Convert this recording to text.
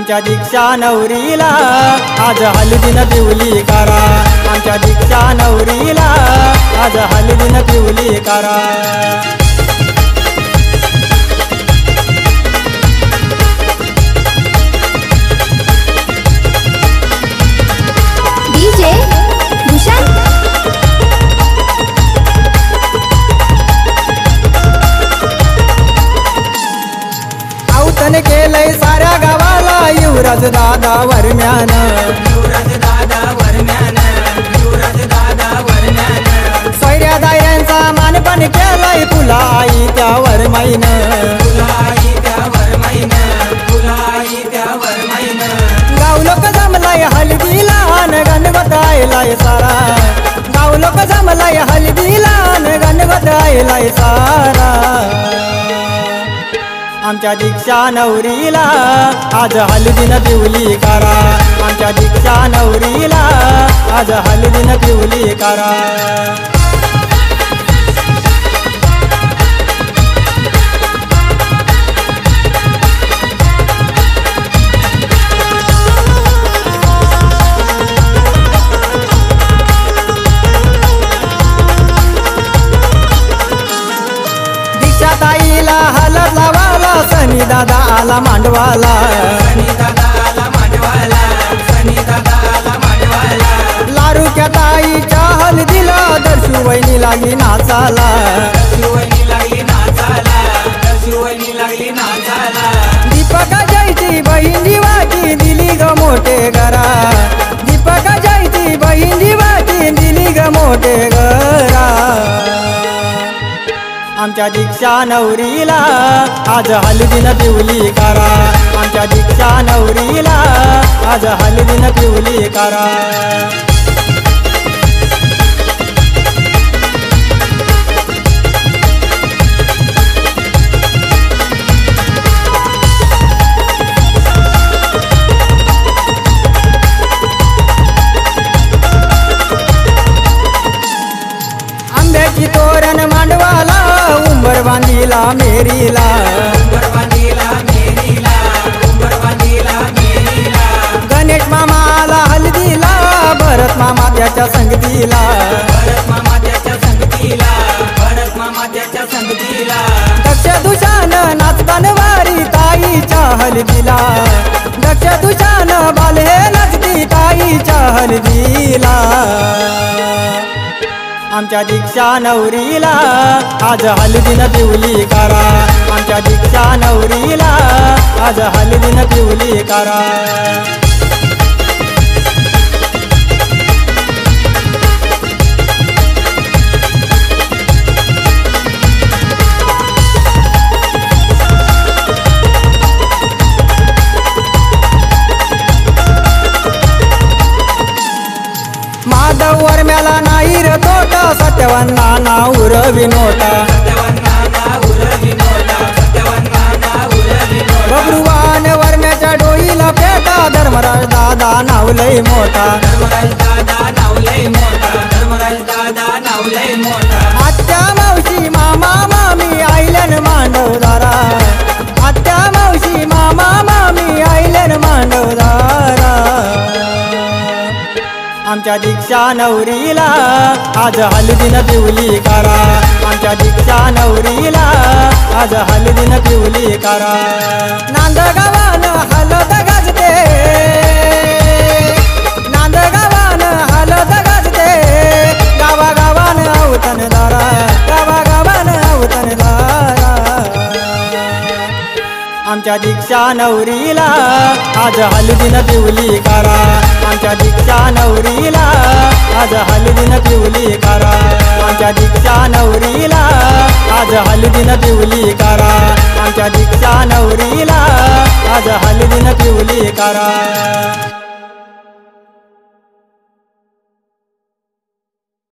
आमच्या दीक्षा नवरीला आज हळदीनं पिवली करा। आमच्या दीक्षा नवरीला आज हळदीनं पिवली करा। डीजे भूषण आवतन केलंय साऱ्या गावाला युवराज दादा वरम्यान। सोयऱ्या दायऱ्यांचा मानपण केलंय तुला आई त्या वरमाईन। गाव लोक जमलाय हळदीला अन गणपत आयलाय सारा। गाव लोक जमलाय हळदीला अन गणपत आयलाय सारा। आमच्या दीक्षा नवरीला आज हळदीनं पिवली करा। आमच्या दीक्षा नवरीला आज हळदीनं पिवली करा। दीक्षा ताईला हळद लावाला सनी दादा आला मांडवाला। लारुक्या ताईच्या हळदीला दर्शू वहिनी लागली नाचाला। दीपका जयची बहीण जीवाची दिली ग मोठे घरा। दीपका जयची बहीण जीवाची दिली ग मोठे घरा। आमच्या दीक्षा नवरीला आज हळदीनं पिवली करा। आमच्या दीक्षा नवरीला आज हळदीनं पिवली करा। आंब्याची तोरण मांडवाला उंबर बांधीला मेरीला। गणेश मामाला हळदीला भरत मामा त्याच्या संगतीला। दक्ष दुशान नाचतान वारी ताईच्या हळदीला। दक्ष दुशान बाले नाचती ताईच्या हळदीला। आमच्या दीक्षा नवरीला आज हळदीनं पिवली करा। आमच्या दीक्षा नवरीला आज हळदीनं पिवली करा। माधव वरम्याला नाही रे तोटा सत्यवन्ना नाऊर विनोटा। बबरुवान वरम्याच्या डोईला पेटा धर्मराज दादा नावलय मोठा। आत्या मावशी मामा मामी आईलन मांडवदारा। आत्या मावशी मामा मामी आईलन मांडवदारा। आमच्या दीक्षा नवरीला आज हळदीनं पिवली करा। आमच्या दीक्षा नवरीला आज हळदीनं पिवली करा। नांदगावान हळद गाजते। नांदगावान हळद गाजते। गावागावान अवतन दारा। गावागावान अवतन दारा। आमच्या दीक्षा नवरीला आज हळदीनं पिवली करा। आमच्या दीक्षा नवरीला आज हळदीनं पिवली करा। आमच्या दीक्षा नवरीला आज हळदीनं पिवली करा। आमच्या दीक्षा नवरीला आज हळदीनं पिवली करा।